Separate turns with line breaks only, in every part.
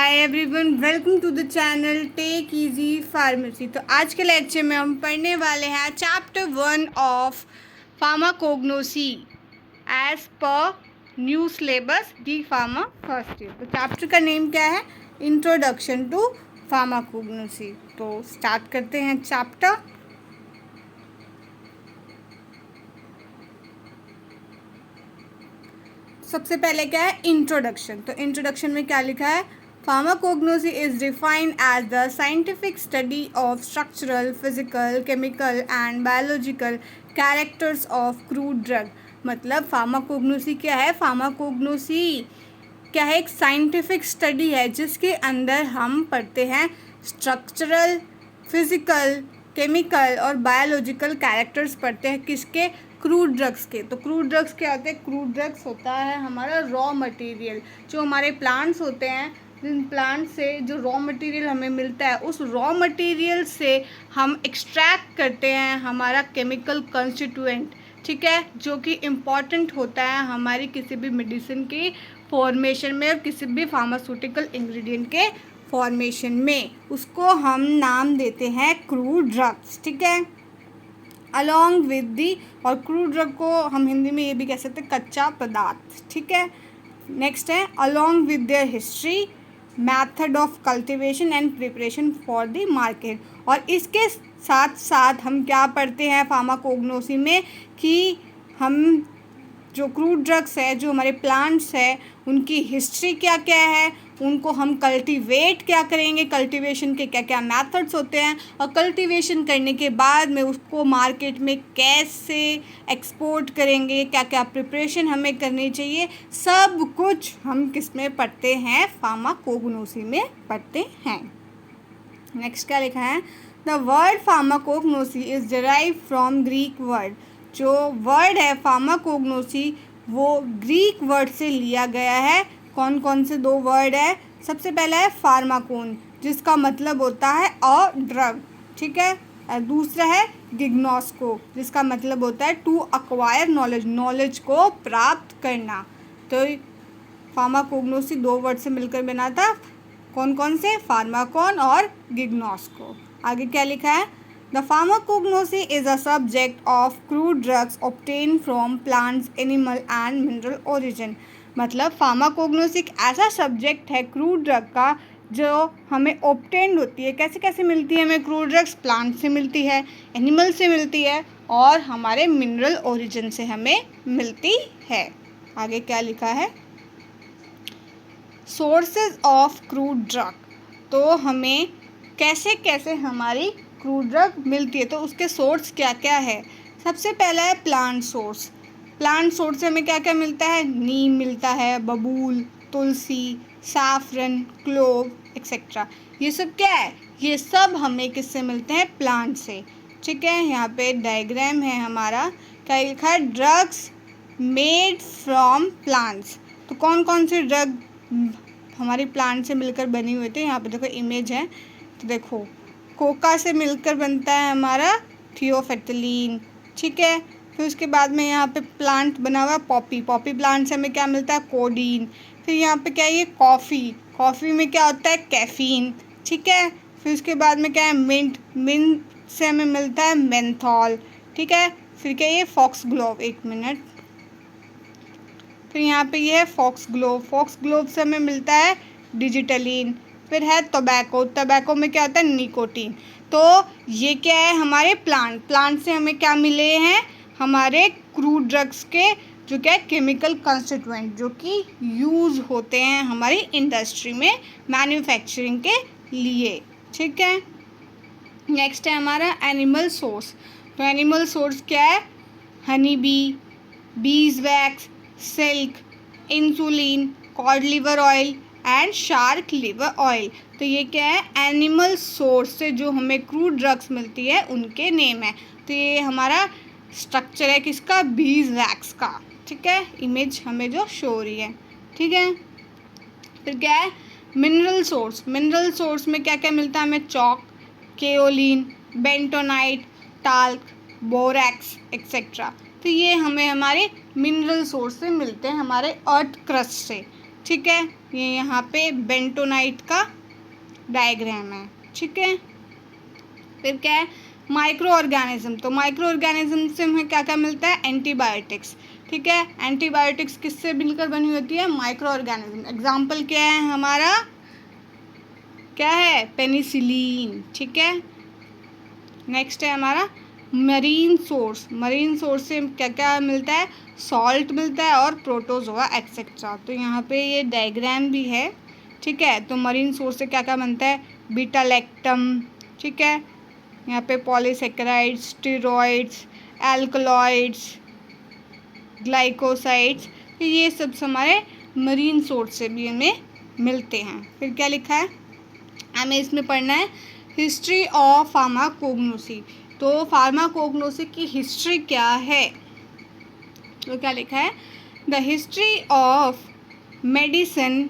Hi everyone, welcome to the channel Tech Easy Pharmacy. तो आज के लेक्चर में हम पढ़ने वाले हैं chapter 1 of pharmacognosy as per new syllabus D pharma first year. तो चैप्टर का नेम क्या है? Introduction to pharmacognosy. तो स्टार्ट करते हैं चैप्टर। सबसे पहले क्या है? इंट्रोडक्शन। तो इंट्रोडक्शन में क्या लिखा है? Pharmacognosy is defined as the scientific study of structural, physical, chemical and biological characters of crude drug. मतलब फार्माकोग्नोसी क्या है? फार्माकोग्नोसी क्या है? एक साइंटिफिक स्टडी है जिसके अंदर हम पढ़ते हैं स्ट्रक्चरल, फिजिकल, केमिकल और बायोलॉजिकल कैरेक्टर्स पढ़ते हैं किसके? क्रूड ड्रग्स के। तो क्रूड ड्रग्स क्या होते हैं? क्रूड ड्रग्स होता है हमारा रॉ मटेरियल, जो हमारे प्लांट्स होते हैं, जिन प्लांट से जो रॉ मटेरियल हमें मिलता है, उस रॉ मटेरियल से हम एक्सट्रैक्ट करते हैं हमारा केमिकल कंस्टिट्यूएंट, ठीक है, जो कि इम्पॉर्टेंट होता है हमारी किसी भी मेडिसिन की फॉर्मेशन में और किसी भी फार्मास्यूटिकल इंग्रेडिएंट के फॉर्मेशन में। उसको हम नाम देते हैं क्रूड ड्रग्स, ठीक है। अलॉन्ग विद दी, और क्रूड ड्रग को हम हिंदी में ये भी कह सकते हैं कच्चा पदार्थ, ठीक है। नेक्स्ट है along with their history, method of cultivation and preparation for the market. और इसके साथ साथ हम क्या पढ़ते हैं फार्माकोग्नोसी में कि हम जो क्रूड ड्रग्स है, जो हमारे प्लांट्स है, उनकी हिस्ट्री क्या क्या है, उनको हम कल्टीवेट क्या करेंगे, कल्टीवेशन के क्या क्या मेथड्स होते हैं, और कल्टीवेशन करने के बाद में उसको मार्केट में कैसे एक्सपोर्ट करेंगे, क्या क्या प्रिपरेशन हमें करनी चाहिए, सब कुछ हम किस में पढ़ते हैं? फार्माकोग्नोसी में पढ़ते हैं। नेक्स्ट क्या लिखा है? The word pharmacognosy is derive from Greek word. जो वर्ड है फार्माकोग्नोसी वो ग्रीक वर्ड से लिया गया है। कौन कौन से दो वर्ड है? सबसे पहला है फार्माकोन, जिसका मतलब होता है अ ड्रग, ठीक है। और दूसरा है गिग्नोस्को, जिसका मतलब होता है टू अक्वायर नॉलेज, नॉलेज को प्राप्त करना। तो फार्माकोग्नोसी दो वर्ड से मिलकर बना था। कौन कौन से? फार्माकोन और गिग्नोस्को। आगे क्या लिखा है? The pharmacognosy is a subject of crude drugs obtain from plants, animal and mineral origin. मतलब फार्माकोग्नोसी एक ऐसा सब्जेक्ट है क्रूड ड्रग का जो हमें ऑब्टेन होती है। कैसे कैसे मिलती है हमें क्रूड ड्रग्स? प्लांट से मिलती है, एनिमल से मिलती है और हमारे मिनरल ओरिजिन से हमें मिलती है। आगे क्या लिखा है? Sources of crude drug. तो हमें कैसे कैसे हमारी क्रूड ड्रग मिलती है, तो उसके सोर्स क्या क्या है? सबसे पहला है प्लांट सोर्स। प्लांट सोर्स से हमें क्या क्या मिलता है? नीम मिलता है, बबूल, तुलसी, सैफरन, क्लोव एक्सेट्रा। ये सब क्या है? ये सब हमें किससे मिलते हैं? प्लांट से, ठीक है। यहाँ पे डायग्राम है हमारा, क्या लिखा है? Drugs made from plants. तो कौन कौन से ड्रग हमारी प्लांट से मिलकर बनी हुई थी? यहाँ पे देखो इमेज है, तो देखो कोका से मिलकर बनता है हमारा थियोफेथलीन, ठीक है। फिर उसके बाद में यहाँ पे प्लांट बना हुआ है पॉपी, पॉपी प्लांट से हमें क्या मिलता है? कोडीन। फिर यहाँ पे क्या है? ये कॉफ़ी, कॉफ़ी में क्या होता है? कैफीन, ठीक है। फिर उसके बाद में क्या है? मिंट, मिंट से हमें मिलता है मेंथॉल, ठीक है। फिर क्या? ये फॉक्स ग्लोव, एक मिनट। फिर यहाँ पे ये है फॉक्स ग्लोव, फॉक्स ग्लोव से हमें मिलता है डिजिटलिन। फिर है टोबैको, टोबैको में क्या होता है? निकोटीन। तो ये क्या है? हमारे प्लांट, प्लांट से हमें क्या मिले हैं? हमारे क्रूड ड्रग्स के जो क्या है? केमिकल कंस्टिट्यूएंट, जो कि यूज़ होते हैं हमारी इंडस्ट्री में मैन्युफैक्चरिंग के लिए, ठीक है। नेक्स्ट है हमारा एनिमल सोर्स। तो एनिमल सोर्स क्या है? Honey bee, bees wax, silk, insulin, cod liver oil and shark liver oil. तो ये क्या है? एनिमल सोर्स से जो हमें क्रूड ड्रग्स मिलती है उनके नेम है। तो ये हमारा स्ट्रक्चर है किसका? बीज वैक्स का, ठीक है। इमेज हमें जो शो हो रही है, ठीक है। फिर क्या है? Mineral source. मिनरल सोर्स में क्या क्या मिलता है हमें? Chalk, kaolin, bentonite, talc, borax etcetera. तो ये हमें हमारे मिनरल सोर्स से मिलते हैं, हमारे अर्थ क्रस्ट से, ठीक है। ये यहाँ पे बेंटोनाइट का डायग्राम है, ठीक है। फिर क्या है, माइक्रो ऑर्गेनिज्म। तो माइक्रो ऑर्गेनिज्म से हमें क्या क्या मिलता है, एंटीबायोटिक्स, ठीक है। एंटीबायोटिक्स किससे मिलकर बनी होती है, माइक्रो ऑर्गेनिज्म। एग्जाम्पल क्या है हमारा, क्या है, पेनिसिलिन, ठीक है। नेक्स्ट है हमारा मरीन सोर्स। मरीन सोर्स से क्या क्या मिलता है, सॉल्ट मिलता है और प्रोटोजोआ एक्सेट्रा। तो यहाँ पे ये डायग्राम भी है, ठीक है। तो मरीन सोर्स से क्या क्या बनता है, बीटा लैक्टम, ठीक है। यहाँ पे पॉलीसेकेराइड्स, स्टेरॉइड्स, एल्कलॉइड्स, ग्लाइकोसाइड्स, तो ये सब हमारे मरीन सोर्स से भी हमें मिलते हैं। फिर क्या लिखा है, हमें इसमें पढ़ना है हिस्ट्री ऑफ फार्माकोग्नोसी। तो फार्माकोग्नोसी की हिस्ट्री क्या है, तो क्या लिखा है, the history of medicine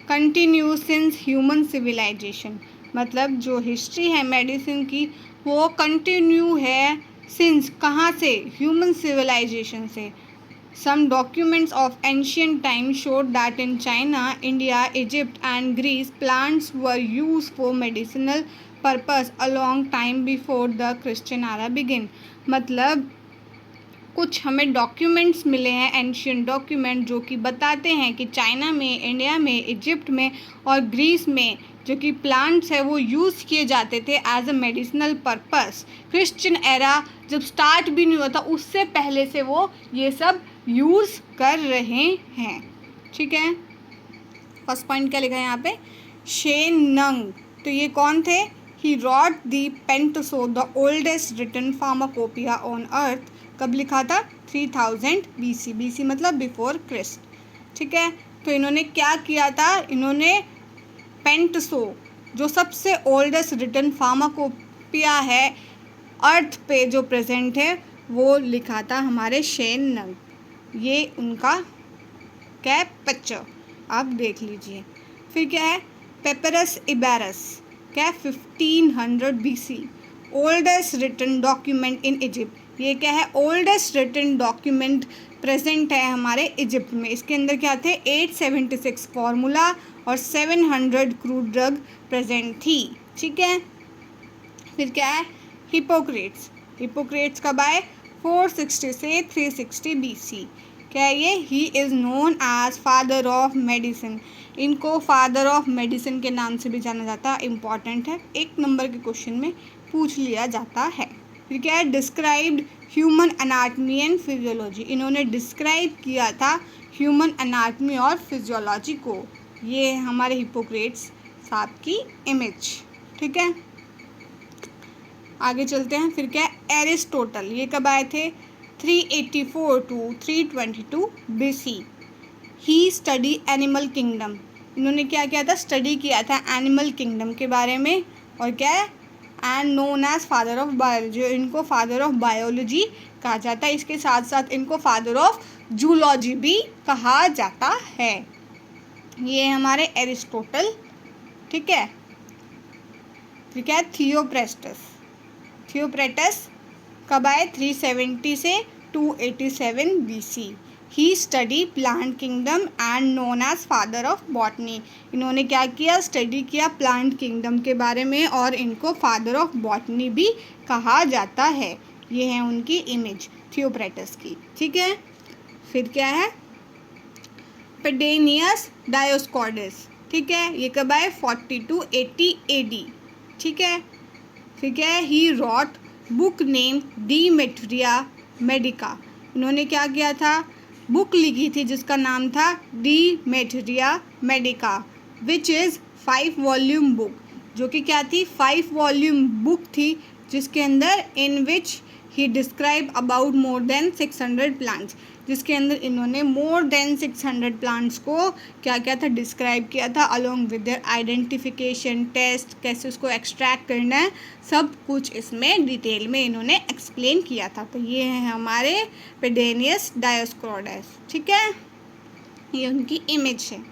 continue since human civilization. मतलब जो हिस्ट्री है मेडिसिन की वो कंटिन्यू है सिंस, कहाँ से, ह्यूमन सिविलाइजेशन से। Some documents of ancient times showed that in China, India, Egypt and Greece, plants were used for medicinal purpose a long time before the Christian era began. मतलब कुछ हमें documents मिले हैं, ancient document, जो कि बताते हैं कि चाइना में, इंडिया में, इजिप्ट में और ग्रीस में जो कि प्लांट्स है वो यूज़ किए जाते थे as a medicinal purpose. Christian era जब स्टार्ट भी नहीं हुआ था उससे पहले से वो ये सब यूज़ कर रहे हैं, ठीक है। फर्स्ट पॉइंट क्या लिखा है यहाँ पे, शेन नंग। तो ये कौन थे, he wrote the Pentsao, the oldest written pharmacopoeia on earth. कब लिखा था, 3000 BC। BC मतलब बिफोर क्रिस्ट, ठीक है। तो इन्होंने क्या किया था, इन्होंने पेंटसो जो सबसे ओल्डेस्ट रिटन फार्माकोपिया है अर्थ पे जो प्रेजेंट है वो लिखा था हमारे शेन नंग। ये उनका क्या पिक्चर आप देख लीजिए। फिर क्या है, पेपरस इबेरस, क्या 1500 BC, oldest written document in Egypt. ये क्या है, ओल्डेस्ट रिटन डॉक्यूमेंट प्रेजेंट है हमारे इजिप्ट में। इसके अंदर क्या थे, 876 फार्मूला और 700 क्रूड ड्रग प्रेजेंट थी, ठीक है। फिर क्या है, हिपोक्रेट्स। हिपोक्रेट्स कब आए, 460 से 360 BC। क्या है ये, he is known as father of medicine. इनको फादर ऑफ मेडिसिन के नाम से भी जाना जाता है, इम्पॉर्टेंट है, 1 नंबर के क्वेश्चन में पूछ लिया जाता है। फिर क्या है, described human anatomy and physiology. इन्होंने डिस्क्राइब किया था ह्यूमन एनाटमी और फिजियोलॉजी को। ये हमारे हिपोक्रेट्स साहब की इमेज, ठीक है। आगे चलते हैं। फिर क्या है, एरिस्टोटल। ये कब आए थे, 384 to 322 BC। He study animal kingdom. इन्होंने क्या किया था, स्टडी किया था एनिमल किंगडम के बारे में। और क्या है, and known as father of biology. इनको फादर ऑफ बायोलॉजी कहा जाता है। इसके साथ साथ इनको फादर ऑफ जूलॉजी भी कहा जाता है। ये हमारे एरिस्टोटल, ठीक है। फिर क्या है, थियोप्रेस्टस। थियोप्रेटस कब आए, 370 से 287 BC। He study plant kingdom and known as father of botany. इन्होंने क्या किया, स्टडी किया प्लांट किंगडम के बारे में और इनको फादर ऑफ बॉटनी भी कहा जाता है। ये है उनकी इमेज थियोप्रेटस की, ठीक है। फिर क्या है, पेडेनियस डायोस्कॉर्डिस, ठीक है। ये कब आए, 40 to 80 AD, ठीक है। फिर क्या है, ही रॉट बुक नेम डिमेट्रिया मेडिका। इन्होंने क्या किया था, बुक लिखी थी जिसका नाम था De Materia Medica, which is 5 volume book, जो कि क्या थी, 5 वॉल्यूम बुक थी, जिसके अंदर in which he describe about more than 600 plants. जिसके अंदर इन्होंने मोर देन 600 प्लांट्स को क्या किया था, डिस्क्राइब किया था, along with their identification, test, कैसे उसको एक्सट्रैक्ट करना है, सब कुछ इसमें डिटेल में इन्होंने एक्सप्लेन किया था। तो ये है हमारे पेडेनियस डायोस्कॉर्डिस, ठीक है। ये उनकी इमेज है।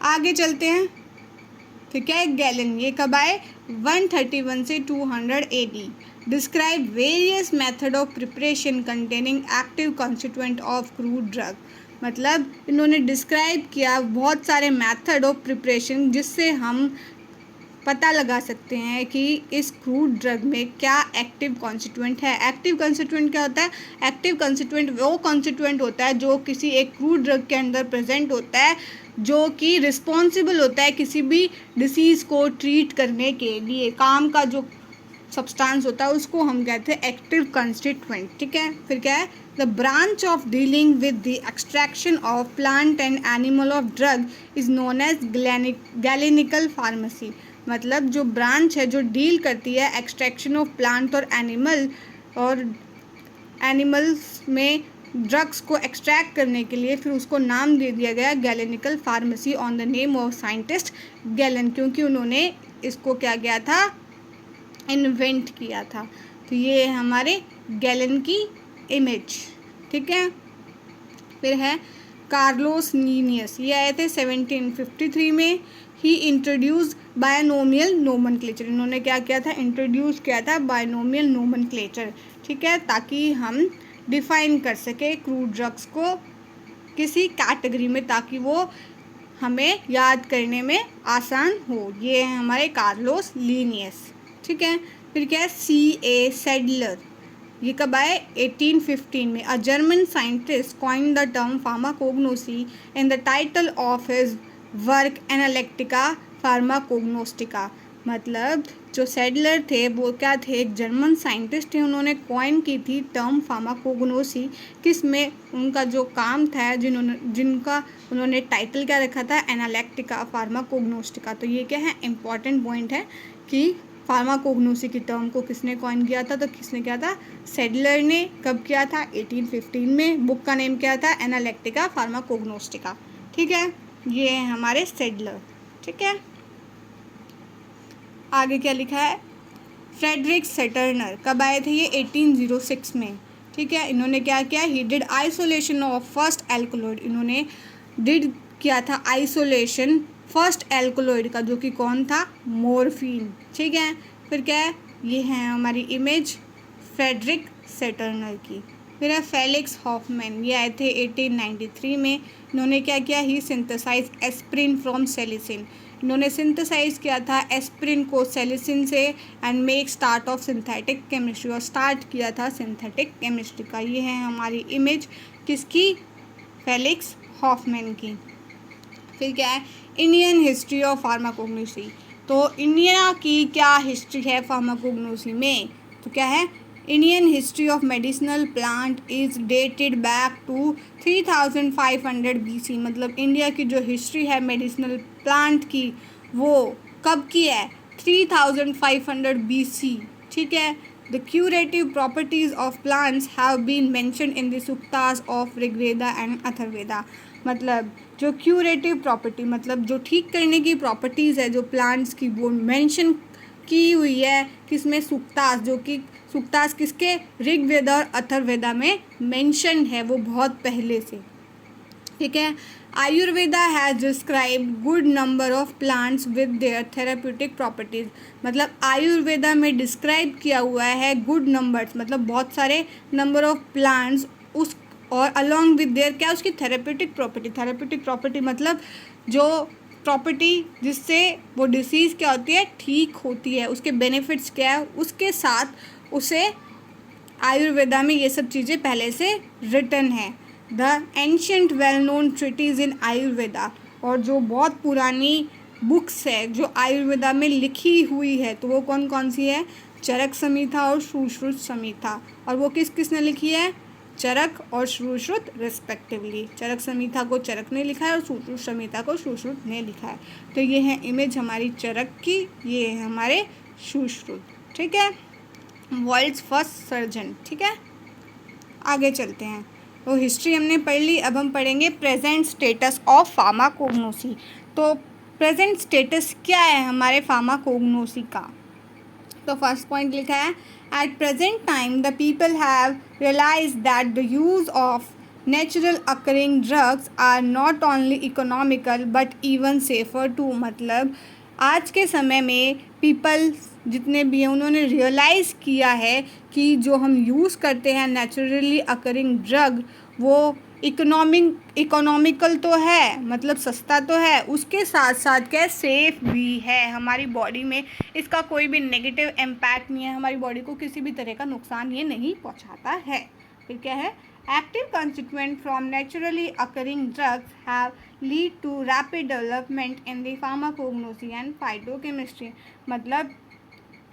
आगे चलते हैं। फिर क्या है, गैलन। ये कब आए, 131 से 200 AD। Describe various method of preparation containing active constituent of crude drug. मतलब इन्होंने डिस्क्राइब किया बहुत सारे मेथड ऑफ प्रिपरेशन जिससे हम पता लगा सकते हैं कि इस क्रूड ड्रग में क्या एक्टिव कॉन्स्टिट्यूएंट है। एक्टिव कॉन्स्टिट्यूएंट क्या होता है? एक्टिव कॉन्स्टिट्यूएंट वो कॉन्स्टिट्यूएंट होता है जो किसी एक क्रूड ड्रग के अंदर प्रेजेंट होता है, जो कि रिस्पॉन्सिबल होता है किसी भी डिसीज़ को ट्रीट करने के लिए। काम का जो सब्सटेंस होता है उसको हम कहते हैं एक्टिव कॉन्स्टिट्यूएंट। ठीक है, फिर क्या है? The branch of dealing with the extraction of plant and animal of drug is known as galenical pharmacy. मतलब जो ब्रांच है जो डील करती है एक्सट्रैक्शन ऑफ प्लांट और एनिमल्स में ड्रग्स को एक्सट्रैक्ट करने के लिए, फिर उसको नाम दे दिया गया galenical pharmacy on the name of scientist Galen, क्योंकि उन्होंने इसको क्या किया था? इन्वेंट किया था। तो ये हमारे गैलन की इमेज। ठीक है, फिर है कार्लोस लीनियस। ये आए थे 1753 में। ही इंट्रोड्यूस बायनोमियल नोमेनक्लेचर। इन्होंने क्या किया था? इंट्रोड्यूस किया था बायनोमियल नोमेनक्लेचर। ठीक है, ताकि हम डिफाइन कर सके क्रूड ड्रग्स को किसी कैटेगरी में, ताकि वो हमें याद करने में आसान हो। ये है हमारे कार्लोस लीनियस। ठीक है, फिर क्या है? C.A. सेडलर। ये कब आए? 1815 में। A German scientist coined the term pharmacognosy in the title of his work Analytica Pharmacognostica. मतलब जो सेडलर थे वो क्या थे? एक जर्मन साइंटिस्ट थे, उन्होंने कॉइन की थी टर्म फार्माकोग्नोसी। किस में? उनका जो काम था, जिनका उन्होंने टाइटल क्या रखा था? एनालिटिका फार्माकोग्नोस्टिका। तो ये क्या है? इम्पॉर्टेंट पॉइंट है कि फार्माकोग्नोसी की टर्म को किसने कॉइन किया था? तो किसने किया था? सेडलर ने। कब किया था? 1815 में। बुक का नेम क्या था? एनालिटिका फार्माकोग्नोस्टिका। ठीक है, ये है हमारे सेडलर। ठीक है, आगे क्या लिखा है? फ्रेडरिक सेटर्नर। कब आए थे ये? 1806 में। ठीक है, इन्होंने क्या किया? He did isolation of first alkaloid. इन्होंने डिड किया था आइसोलेशन फर्स्ट एल्कोलॉइड का, जो कि कौन था? मॉर्फिन। ठीक है, फिर क्या है? ये है हमारी इमेज फ्रेडरिक सेटर्नर की। फिर है फेलिक्स हॉफमैन। ये आए थे 1893 में। इन्होंने क्या किया? ही सिंथेसाइज एस्प्रिन फ्रॉम सेलिसिन। इन्होंने सिंथेसाइज किया था एस्प्रिन को सेलिसिन से and make start of synthetic chemistry, और स्टार्ट किया था सिंथेटिक केमिस्ट्री का। ये है हमारी इमेज किसकी? फेलिक्स हॉफमैन की। फिर क्या है? Indian history of pharmacognosy. तो इंडिया की क्या हिस्ट्री है फार्माकोग्नोसी में? तो क्या है? Indian history of medicinal plant is dated back to 3500 BC। मतलब इंडिया की जो हिस्ट्री है मेडिसिनल प्लांट की, वो कब की है? 3500 BC। ठीक है, the curative properties of plants have been mentioned in the suktas of Rigveda and Atharvaveda. मतलब जो क्यूरेटिव प्रॉपर्टी, मतलब जो ठीक करने की प्रॉपर्टीज़ है जो प्लांट्स की, वो मेंशन की हुई है किसमें? सुक्तास। जो कि सुक्तास किसके? ऋग्वेदा और अथर्ववेदा में मेंशन है, वो बहुत पहले से। ठीक है, Ayurveda has describe good number of plants with their therapeutic properties. मतलब आयुर्वेदा में डिस्क्राइब किया हुआ है गुड नंबर्स, मतलब बहुत सारे नंबर ऑफ प्लांट्स, उस और अलॉन्ग विद देयर क्या? उसकी थेराप्यूटिक प्रॉपर्टी। थेराप्यूटिक प्रॉपर्टी मतलब जो प्रॉपर्टी जिससे वो डिसीज़ क्या होती है? ठीक होती है, उसके बेनिफिट्स क्या है, उसके साथ उसे आयुर्वेदा में ये सब चीज़ें पहले से रिटन है। The ancient well known treatise in Ayurveda. और जो बहुत पुरानी बुक्स है जो आयुर्वेदा में लिखी हुई है, तो वो कौन कौन सी है? चरक संहिता और सुश्रुत संहिता। और वो किस किसने लिखी है? चरक और सुश्रुत रिस्पेक्टिवली। चरक संहिता को चरक ने लिखा है और सुश्रुत संहिता को सुश्रुत ने लिखा है। तो ये है इमेज हमारी चरक की, ये है हमारे सुश्रुत। ठीक है, वर्ल्ड्स फर्स्ट सर्जन। ठीक है, आगे चलते हैं। तो हिस्ट्री हमने पढ़ ली, अब हम पढ़ेंगे प्रेजेंट स्टेटस ऑफ फार्माकोग्नोसी। तो प्रेजेंट स्टेटस क्या है हमारे फार्माकोग्नोसी का? तो फर्स्ट पॉइंट लिखा है, at present time the people have realize that the use of natural occurring drugs are not only economical but even safer too. मतलब आज के समय में पीपल जितने भी हैं उन्होंने रियलाइज़ किया है कि जो हम यूज़ करते हैं नेचुरली अकरिंग ड्रग, वो इकोनॉमिकल तो है, मतलब सस्ता तो है, उसके साथ साथ क्या सेफ भी है हमारी बॉडी में। इसका कोई भी नेगेटिव इम्पैक्ट नहीं है, हमारी बॉडी को किसी भी तरह का नुकसान ये नहीं पहुंचाता है। फिर क्या है, active consequent from naturally occurring drugs have lead to rapid development in the pharmacognosy and phytochemistry. मतलब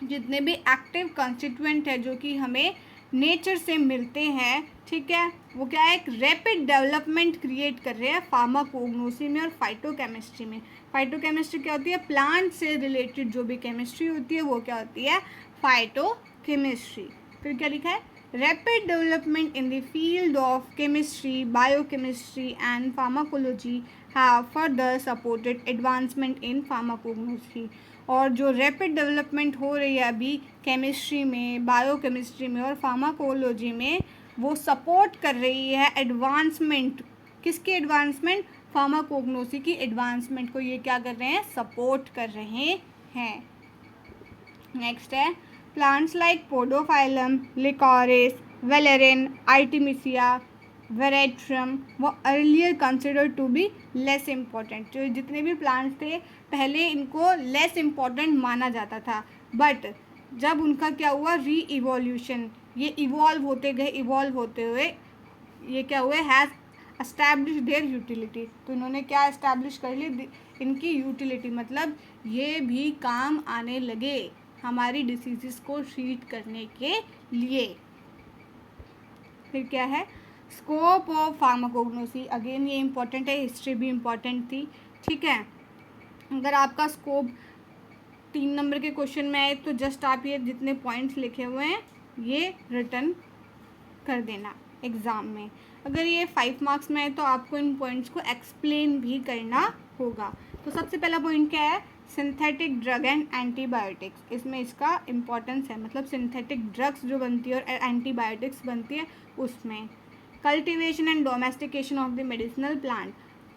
जितने भी एक्टिव कंस्टिट्यूएंट है जो कि हमें नेचर से मिलते हैं, ठीक है, वो क्या है, एक रैपिड डेवलपमेंट क्रिएट कर रहे हैं फार्माकोग्नोसी में और फाइटोकेमिस्ट्री में। फाइटोकेमिस्ट्री क्या होती है, प्लांट से रिलेटेड जो भी केमिस्ट्री होती है वो क्या होती है, फाइटोकेमिस्ट्री। फिर क्या लिखा है, rapid development in the field of chemistry, biochemistry and pharmacology have further supported advancement in pharmacognosy. और जो रैपिड डेवलपमेंट हो रही है अभी केमिस्ट्री में, बायोकेमिस्ट्री में और फार्माकोलॉजी में, वो सपोर्ट कर रही है एडवांसमेंट। किसकी एडवांसमेंट, फार्माकोग्नोसी की एडवांसमेंट को ये क्या कर रहे हैं, सपोर्ट कर रहे हैं। नेक्स्ट है, plants like podophyllum, liquorice, valerian, artemisia, veratrum were earlier considered to be less important. जो जितने भी प्लांट्स थे पहले इनको लेस इम्पॉर्टेंट माना जाता था, बट जब उनका क्या हुआ, री इवोल्यूशन, ये इवॉल्व होते हुए ये क्या हुए, हैज़ एस्टैब्लिश देयर यूटिलिटी। तो इन्होंने क्या एस्टैब्लिश कर ली, इनकी यूटिलिटी, मतलब ये भी काम आने लगे हमारी डिसीज़ को ट्रीट करने के लिए। फिर क्या है, स्कोप ऑफ फार्माकोग्नोसी, अगेन ये इम्पॉर्टेंट है, हिस्ट्री भी इम्पॉर्टेंट थी, ठीक है। अगर आपका स्कोप 3 नंबर के क्वेश्चन में आए तो जस्ट आप ये जितने पॉइंट्स लिखे हुए हैं ये रिटर्न कर देना एग्ज़ाम में। अगर ये 5 मार्क्स में आए तो आपको इन पॉइंट्स को एक्सप्लेन भी करना होगा। तो सबसे पहला पॉइंट क्या है, सिंथेटिक ड्रग एंड एंटीबायोटिक्स। इसमें इसका इम्पॉर्टेंस है, मतलब सिंथेटिक ड्रग्स जो बनती है और एंटीबायोटिक्स बनती है उसमें। Cultivation and domestication of the medicinal plant,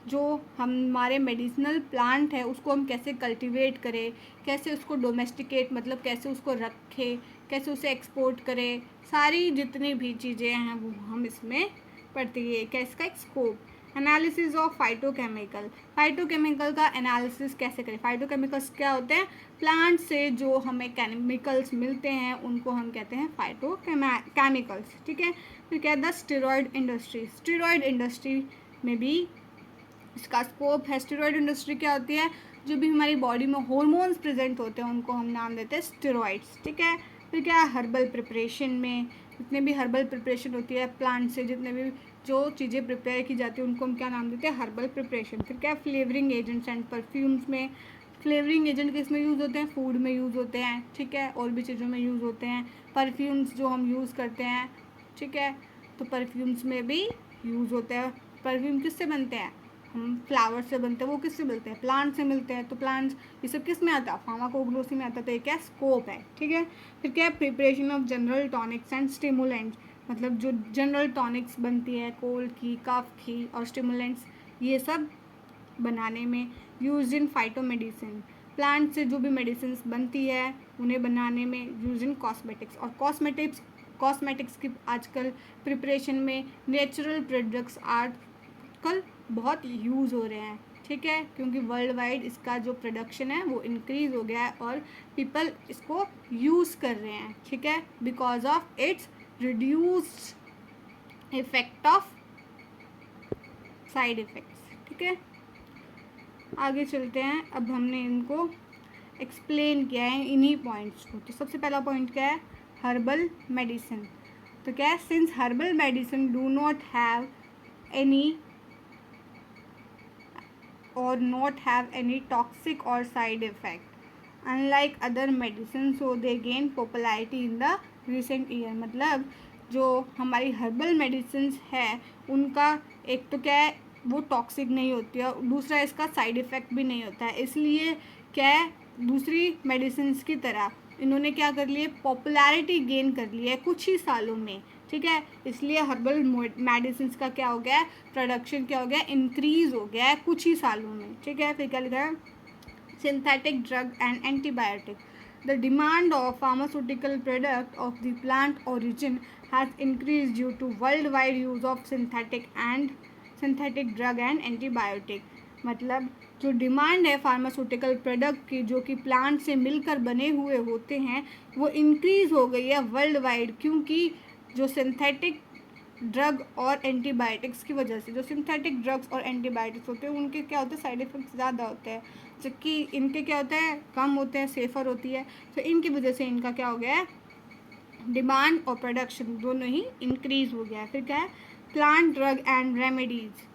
जो हमारे मेडिसिनल प्लांट है उसको हम कैसे कल्टिवेट करें, कैसे उसको डोमेस्टिकेट मतलब कैसे उसको रखें, कैसे उसे एक्सपोर्ट करें, सारी जितनी भी चीज़ें हैं वो हम इसमें पढ़ते हैं। कैसे का एक scope. Analysis of phytochemical, phytochemical का एनालिसिस कैसे करें। फाइटोकेमिकल्स क्या होते हैं, प्लांट से जो हमें केमिकल्स मिलते हैं उनको हम कहते हैं फाइटोकेमिकल्स, ठीक है। फिर क्या है, the steroid industry, steroid industry में भी इसका स्कोप है। स्टेरॉयड इंडस्ट्री क्या होती है, जो भी हमारी बॉडी में हॉर्मोन्स प्रेजेंट होते हैं उनको हम नाम देते हैं स्टेरॉइड्स, ठीक है। फिर क्या है, हर्बल प्रिपरेशन में जितने भी हर्बल प्रिपरेशन होती है प्लांट से, जितने भी जो चीज़ें प्रिपेयर की जाती है उनको हम क्या नाम देते हैं, हर्बल प्रिपरेशन। फिर क्या है, फ्लेवरिंग एजेंट्स एंड परफ्यूम्स में, फ्लेवरिंग एजेंट किस में यूज़ होते हैं, फूड में यूज़ होते हैं, ठीक है, और भी चीज़ों में यूज़ होते हैं। परफ्यूम्स जो हम यूज़ करते हैं, ठीक है, तो परफ्यूम्स में भी यूज़ होता है। परफ्यूम किससे बनते हैं, हम फ्लावर से बनते हैं, वो किससे मिलते हैं, प्लांट से मिलते हैं। तो प्लांट्स ये सब किस में आता है, फार्माकोग्नोसी में आता है। तो ये क्या स्कोप है, ठीक है। फिर क्या है, preparation of general tonics and stimulants, मतलब जो जनरल टॉनिक्स बनती है कोल्ड की, कफ की और स्टिमुलेंट्स ये सब बनाने में। यूज इन फाइटोमेडिसिन, प्लांट से जो भी मेडिसिन बनती है उन्हें बनाने में। यूज इन कॉस्मेटिक्स, और कॉस्मेटिक्स की आजकल प्रिपरेशन में नेचुरल प्रोडक्ट्स आजकल बहुत यूज़ हो रहे हैं, ठीक है, क्योंकि वर्ल्ड वाइड इसका जो प्रोडक्शन है वो इंक्रीज़ हो गया है और पीपल इसको यूज़ कर रहे हैं, ठीक है, because of its reduced effect of side effects, ठीक है। आगे चलते हैं, अब हमने इनको एक्सप्लेन किया है इन्हीं पॉइंट्स को। तो सबसे पहला पॉइंट क्या है, हर्बल मेडिसिन। तो क्या है, since herbal medicine do not have any or not have any toxic or side effect unlike other medicines, so they gain popularity in the recent year। मतलब जो हमारी हर्बल मेडिसिन है उनका एक तो क्या है, वो टॉक्सिक नहीं होती है, दूसरा इसका साइड इफ़ेक्ट भी नहीं होता है, इसलिए क्या है, दूसरी मेडिसिन की तरह इन्होंने क्या कर लिए, पॉपुलैरिटी गेन कर ली है कुछ ही सालों में, ठीक है। इसलिए हर्बल मेडिसिन का क्या हो गया है, प्रोडक्शन क्या हो गया, इंक्रीज़ हो गया है कुछ ही सालों में, ठीक है। फिर क्या लिखा है, synthetic drug and antibiotic, The demand of pharmaceutical product of the plant origin has increased due to worldwide use of synthetic drug and antibiotic. मतलब जो डिमांड है फार्मास्यूटिकल प्रोडक्ट की जो कि प्लांट से मिलकर बने हुए होते हैं वो इंक्रीज़ हो गई है वर्ल्ड वाइड, क्योंकि जो सिंथेटिक ड्रग और एंटीबायोटिक्स की वजह से, जो सिंथेटिक ड्रग्स और एंटीबायोटिक्स होते हैं उनके क्या होते हैं, साइड इफ़ेक्ट्स ज़्यादा होते हैं, जबकि इनके क्या होता है, कम होते हैं, सेफ़र होती है। तो इनकी वजह से इनका क्या हो गया है, डिमांड और प्रोडक्शन दोनों ही इंक्रीज़ हो गया है। फिर क्या है, plant drug and remedies.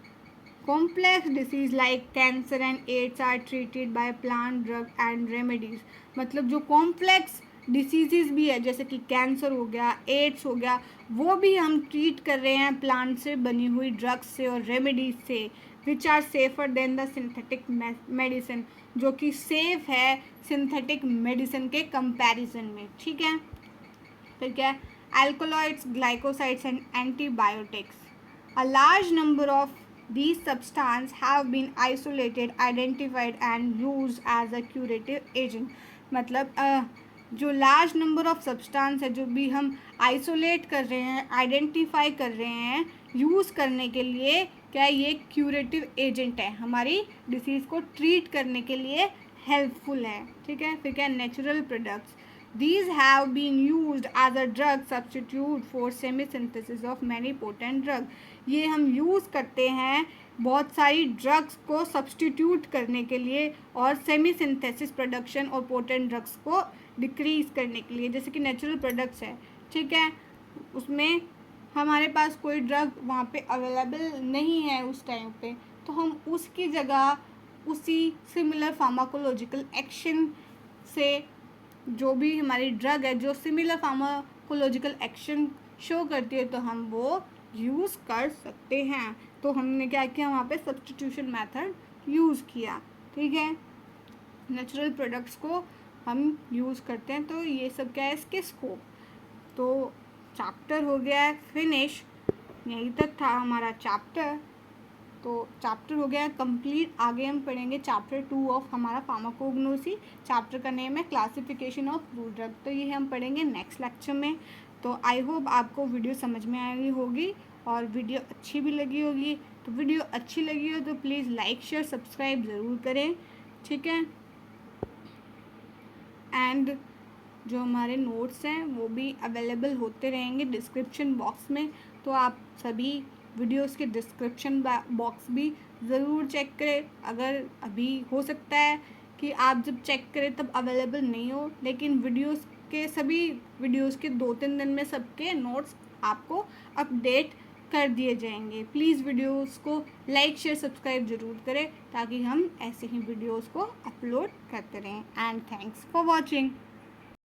Complex disease like cancer and AIDS are treated by plant drug and remedies. मतलब जो कॉम्प्लेक्स डिसीज़ भी है जैसे कि कैंसर हो गया, एड्स हो गया, वो भी हम ट्रीट कर रहे हैं प्लांट से बनी हुई ड्रग्स से और रेमेडीज से, which are safer than the synthetic medicine, जो कि सेफ है सिंथेटिक मेडिसिन के कंपैरिजन में। ठीक है, फिर क्या है, alkaloids, glycosides and antibiotics. A large number of these substances have been isolated, identified and used as a curative agent. मतलब जो लार्ज नंबर ऑफ सब्सटेंस है जो भी हम आइसोलेट कर रहे हैं, आइडेंटिफाई कर रहे हैं यूज़ करने के लिए, क्या ये क्यूरेटिव एजेंट है, हमारी डिसीज़ को ट्रीट करने के लिए हेल्पफुल है। ठीक है, फिर क्या, natural products. These have been used as a drug substitute for semi-synthesis of many potent drug. ये हम यूज़ करते हैं बहुत सारी ड्रग्स को सब्सटीट्यूट करने के लिए और सेमी सिंथेसिस प्रोडक्शन और पोटेंट ड्रग्स को डिक्रीज़ करने के लिए। जैसे कि नेचुरल प्रोडक्ट्स है, ठीक है, उसमें हमारे पास कोई ड्रग वहाँ पे अवेलेबल नहीं है उस टाइम पे, तो हम उसकी जगह उसी सिमिलर फार्माकोलॉजिकल एक्शन से जो भी हमारी ड्रग है जो सिमिलर फार्माकोलॉजिकल एक्शन शो करती है तो हम वो यूज़ कर सकते हैं। तो हमने क्या किया, वहाँ पे सब्स्टिट्यूशन मेथड यूज़ किया। ठीक है, नेचुरल प्रोडक्ट्स को हम यूज़ करते हैं। तो ये सब क्या है, इसके स्कोप। तो चैप्टर हो गया है फिनिश, यहीं तक था हमारा चैप्टर। तो चैप्टर हो गया कंप्लीट। आगे हम पढ़ेंगे चैप्टर 2 ऑफ हमारा फार्माकोग्नोसी। चैप्टर का नेम है क्लासिफिकेशन ऑफ फ्रूट ड्रग। तो ये हम पढ़ेंगे नेक्स्ट लेक्चर में। तो आई होप आपको वीडियो समझ में आई होगी और वीडियो अच्छी भी लगी होगी। तो वीडियो अच्छी लगी हो तो प्लीज़ लाइक शेयर सब्सक्राइब ज़रूर करें। ठीक है, एंड जो हमारे नोट्स हैं वो भी अवेलेबल होते रहेंगे डिस्क्रिप्शन बॉक्स में। तो आप सभी वीडियोस के डिस्क्रिप्शन बॉक्स भी ज़रूर चेक करें। अगर अभी हो सकता है कि आप जब चेक करें तब अवेलेबल नहीं हो, लेकिन वीडियोस के सभी वीडियोस के 2-3 दिन में सबके नोट्स आपको अपडेट कर दिए जाएंगे। प्लीज़ वीडियोस को लाइक शेयर सब्सक्राइब ज़रूर करें ताकि हम ऐसे ही वीडियोस को अपलोड करते रहें। And thanks for watching.